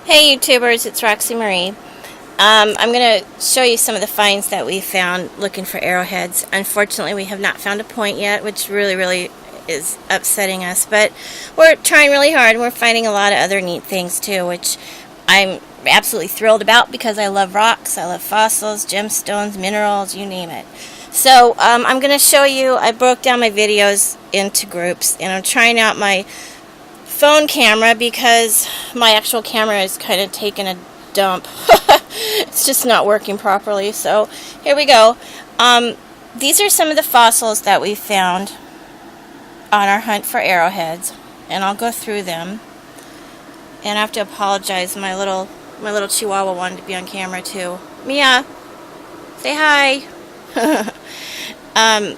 Hey YouTubers, it's Roxy Marie. I'm going to show you some of the finds that we found looking for arrowheads. Unfortunately, we have not found a point yet, which really is upsetting us, but we're trying really hard and we're finding a lot of other neat things too, which I'm absolutely thrilled about because I love rocks, I love fossils, gemstones, minerals, you name it. So I'm going to show you, I broke down my videos into groups and I'm trying out my phone camera because my actual camera is kind of taking a dump. It's just not working properly. So here we go. These are some of the fossils that we found on our hunt for arrowheads, and I'll go through them. And I have to apologize. My little Chihuahua wanted to be on camera too. Mia, say hi. And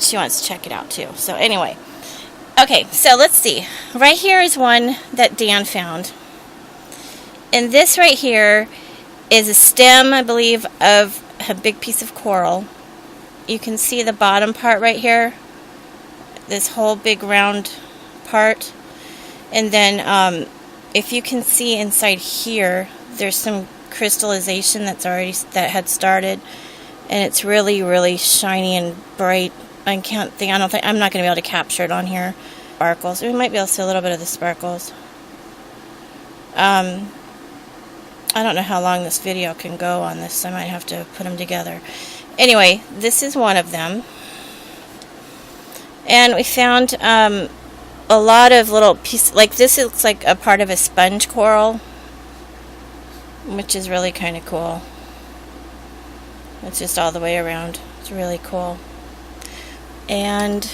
she wants to check it out too. So anyway. Okay, so let's see. Right here is one that Dan found. And this right here is a stem, I believe, of a big piece of coral. You can see the bottom part right here. This whole big round part. And then if you can see inside here, there's some crystallization that had started. And it's really shiny and bright. I'm not going to be able to capture it on here. Sparkles. We might be able to see a little bit of the sparkles. I don't know how long this video can go on this. I might have to put them together. Anyway, this is one of them. And we found a lot of little pieces. Like this looks like a part of a sponge coral, which is really kind of cool. It's just all the way around. It's really cool. And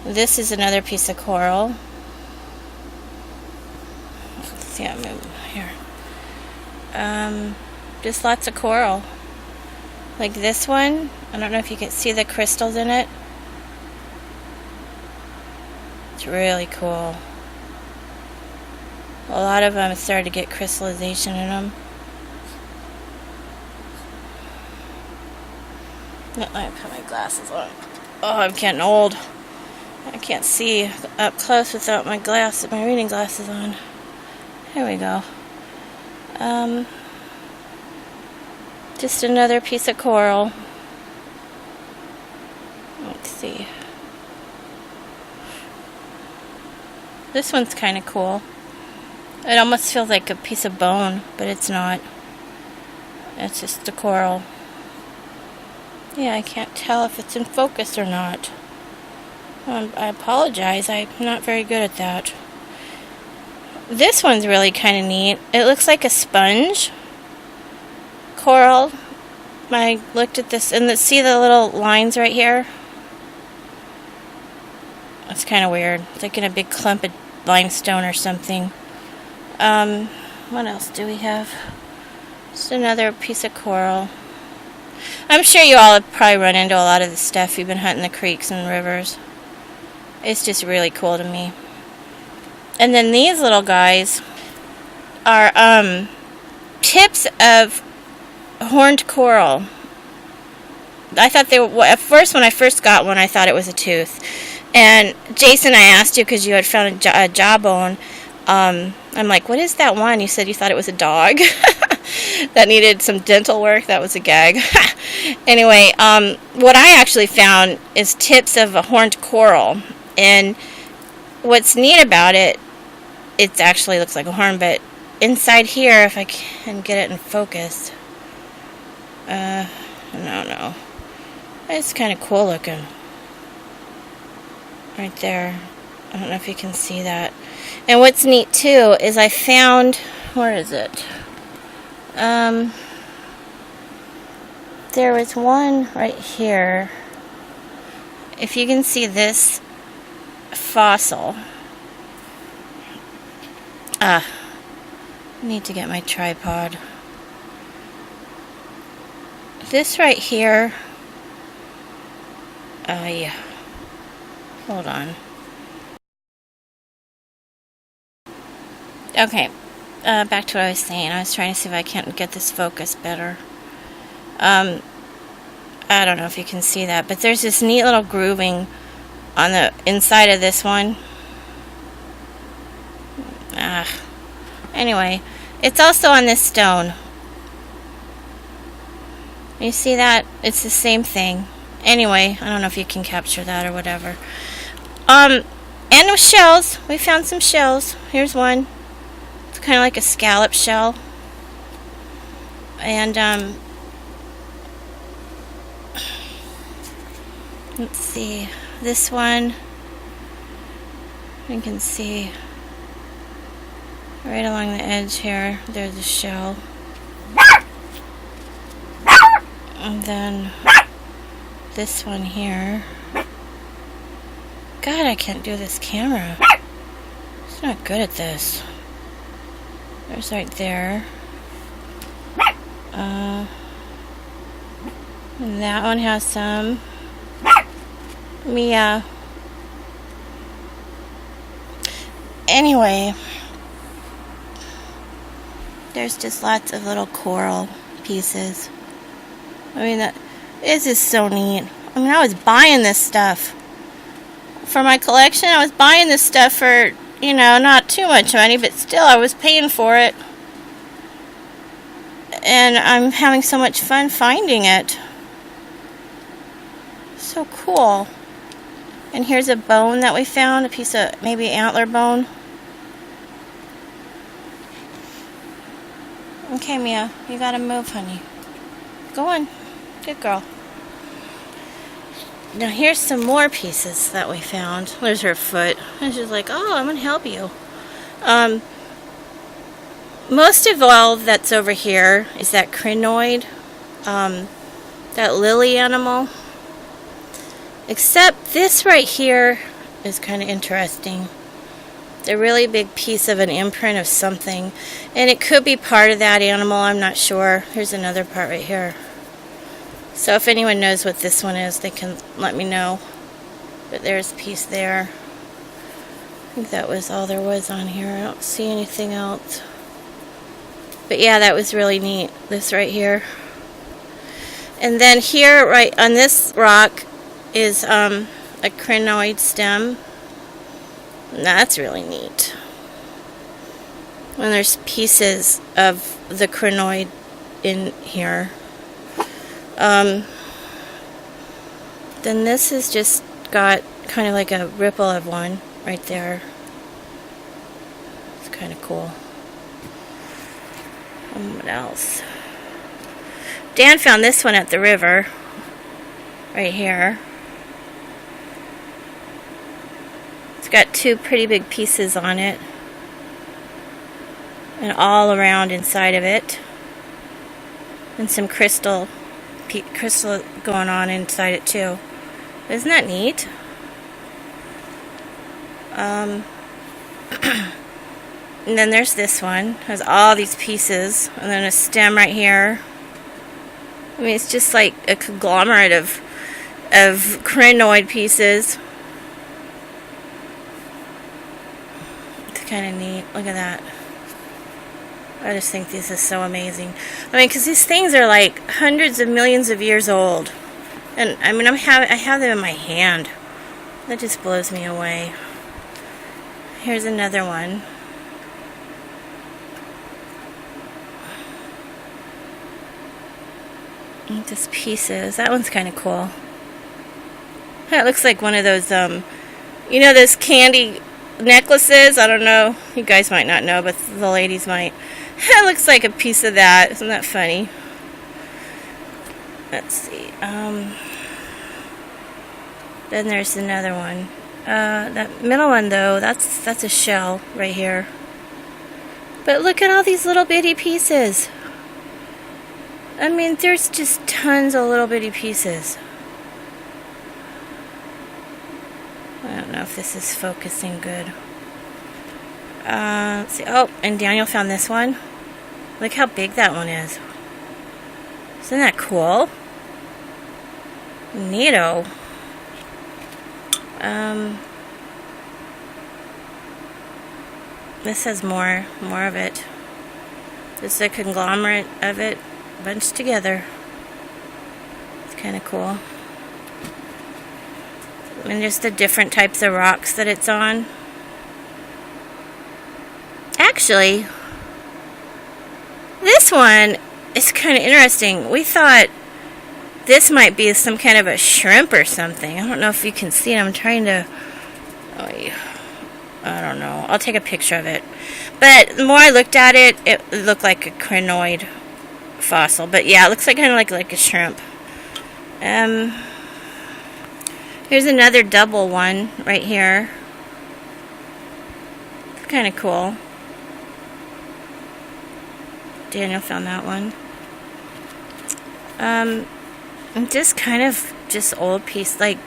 this is another piece of coral. Let's see how I move here. Just lots of coral. Like this one. I don't know if you can see the crystals in it. It's really cool. A lot of them started to get crystallization in them. Let me put my glasses on. Oh, I'm getting old. I can't see up close without my reading glasses on. Here we go. Just another piece of coral. Let's see. This one's kind of cool. It almost feels like a piece of bone, but it's not. It's just a coral. Yeah, I can't tell if it's in focus or not. I apologize. I'm not very good at that. This one's really kind of neat. It looks like a sponge coral. I looked at this and see the little lines right here? It's kind of weird. It's like in a big clump of limestone or something. What else do we have? Just another piece of coral. I'm sure you all have probably run into a lot of this stuff. You've been hunting the creeks and rivers. It's just really cool to me. And then these little guys are tips of horned coral. I thought they were, at first when I first got one, I thought it was a tooth. And Jason, I asked you because you had found a jawbone. I'm like, what is that one? You said you thought it was a dog. That needed some dental work. That was a gag. Anyway, what I actually found is tips of a horned coral. And what's neat about it, it actually looks like a horn, but inside here, if I can get it in focus, no. It's kind of cool looking. Right there. I don't know if you can see that. And what's neat too is I found, where is it? There was one right here. If you can see this fossil. I need to get my tripod. This right here. Yeah. Hold on. Okay. Back to what I was saying. I was trying to see if I can't get this focus better. I don't know if you can see that, but there's this neat little grooving on the inside of this one. Anyway, it's also on this stone. You see that? It's the same thing. Anyway, I don't know if you can capture that or whatever. And with shells. We found some shells. Here's one. It's kind of like a scallop shell. And, let's see. This one, you can see right along the edge here, there's a shell. And then this one here. God, I can't do this camera. It's not good at this. There's right there. And that one has some. Mia. Anyway, there's just lots of little coral pieces. I mean, this is so neat. I mean, I was buying this stuff for my collection. I was buying this stuff for, you know, not too much money, but still I was paying for it. And I'm having so much fun finding it. So cool. And here's a bone that we found, a piece of maybe antler bone. Okay, Mia, you gotta move, honey. Go on. Good girl. Now here's some more pieces that we found. There's her foot. And she's like, oh, I'm gonna help you. Most of all that's over here is that crinoid, that lily animal. Except this right here is kind of interesting. It's a really big piece of an imprint of something. And it could be part of that animal, I'm not sure. Here's another part right here. So if anyone knows what this one is, they can let me know. But there's a piece there. I think that was all there was on here. I don't see anything else. But yeah, that was really neat. This right here. And then here, right on this rock, is a crinoid stem. And that's really neat. And there's pieces of the crinoid in here. Then this has just got kind of like a ripple of one right there. It's kind of cool. What else? Dan found this one at the river. Right here. It's got two pretty big pieces on it. And all around inside of it. And some crystal going on inside it too. Isn't that neat? And then there's this one. Has all these pieces. And then a stem right here. I mean, it's just like a conglomerate of crinoid pieces. It's kind of neat. Look at that. I just think this is so amazing. I mean, because these things are like hundreds of millions of years old. And I mean, I have them in my hand. That just blows me away. Here's another one. Just pieces. That one's kind of cool. That looks like one of those, you know, those candy necklaces. I don't know. You guys might not know, but the ladies might. It looks like a piece of that. Isn't that funny? Let's see. Then there's another one. That middle one, though, that's a shell right here. But look at all these little bitty pieces. I mean, there's just tons of little bitty pieces. I don't know if this is focusing good. Let's see. Oh, and Daniel found this one. Look how big that one is. Isn't that cool? Neato. This has more of it. Just a conglomerate of it bunched together. It's kind of cool. And just the different types of rocks that it's on. Actually, this one is kind of interesting. We thought this might be some kind of a shrimp or something. I don't know if you can see it. I'm trying to... Oh, yeah. I don't know. I'll take a picture of it. But the more I looked at it, it looked like a crinoid fossil. But yeah, it looks like kind of like a shrimp. Here's another double one right here. Kind of cool. Daniel found that one. And just kind of just old piece, like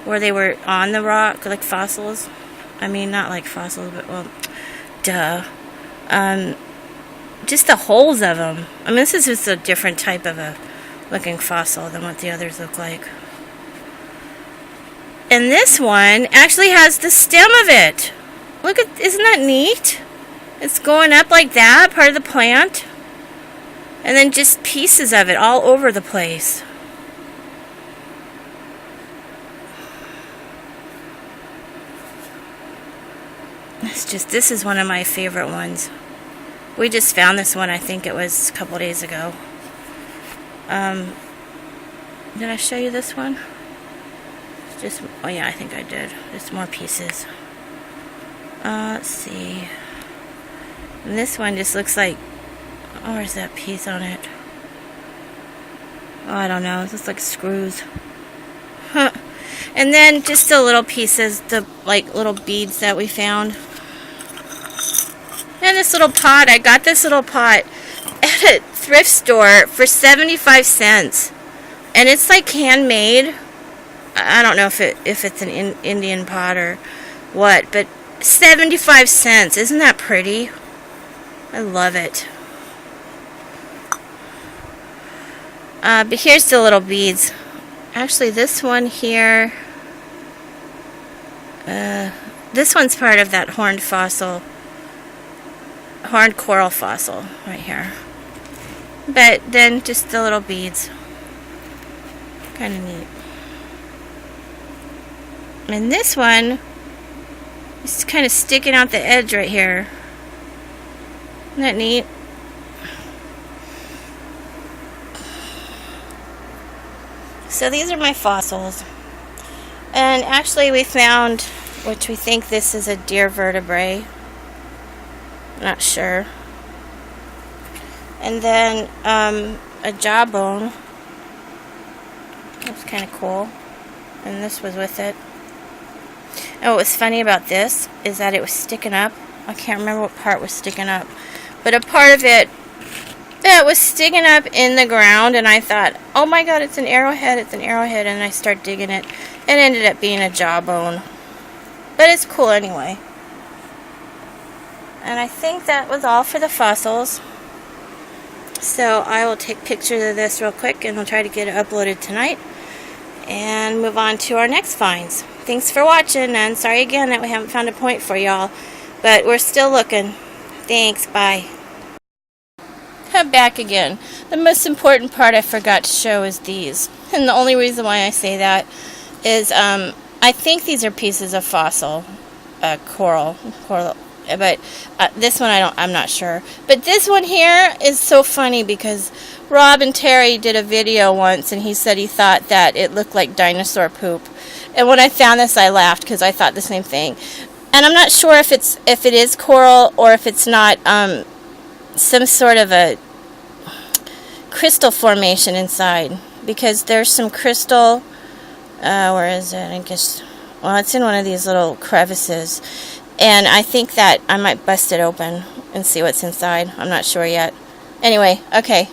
where they were on the rock, like fossils. I mean, not like fossils, but, well, duh. Just the holes of them. I mean, this is just a different type of a looking fossil than what the others look like. And this one actually has the stem of it. Look at, isn't that neat? It's going up like that, part of the plant. And then just pieces of it all over the place. This is one of my favorite ones. We just found this one, I think it was a couple days ago. Did I show you this one? Oh yeah, I think I did. Just more pieces. Let's see. And this one just looks like, oh, where's that piece on it? Oh, I don't know. It looks like screws. Huh. And then just the little pieces, the like little beads that we found. And this little pot, I got this little pot at a thrift store for 75 cents. And it's like handmade. I don't know if it's an Indian pot or what, but 75 cents. Isn't that pretty? I love it. But here's the little beads. Actually, this one here, this one's part of that horned coral fossil right here. But then just the little beads. Kind of neat. And this one is kind of sticking out the edge right here. Isn't that neat? So these are my fossils. And actually we found, which we think this is a deer vertebrae. Not sure. And then a jawbone. That's kind of cool. And this was with it. Oh, what was funny about this is that it was sticking up. I can't remember what part was sticking up. But a part of it that was sticking up in the ground, and I thought, oh my god, it's an arrowhead, it's an arrowhead, and I started digging it. It ended up being a jawbone. But it's cool anyway. And I think that was all for the fossils. So I will take pictures of this real quick, and we'll try to get it uploaded tonight. And move on to our next finds. Thanks for watching, and sorry again that we haven't found a point for y'all. But we're still looking. Thanks, bye. Come back again. The most important part I forgot to show is these. And the only reason why I say that is I think these are pieces of fossil coral. But this one I'm not sure. But this one here is so funny because Rob and Terry did a video once, and he said he thought that it looked like dinosaur poop. And when I found this, I laughed because I thought the same thing. And I'm not sure if it is coral or if it's not some sort of a crystal formation inside, because there's some crystal. Where is it? I guess. Well, it's in one of these little crevices. And I think that I might bust it open and see what's inside. I'm not sure yet. Anyway, okay.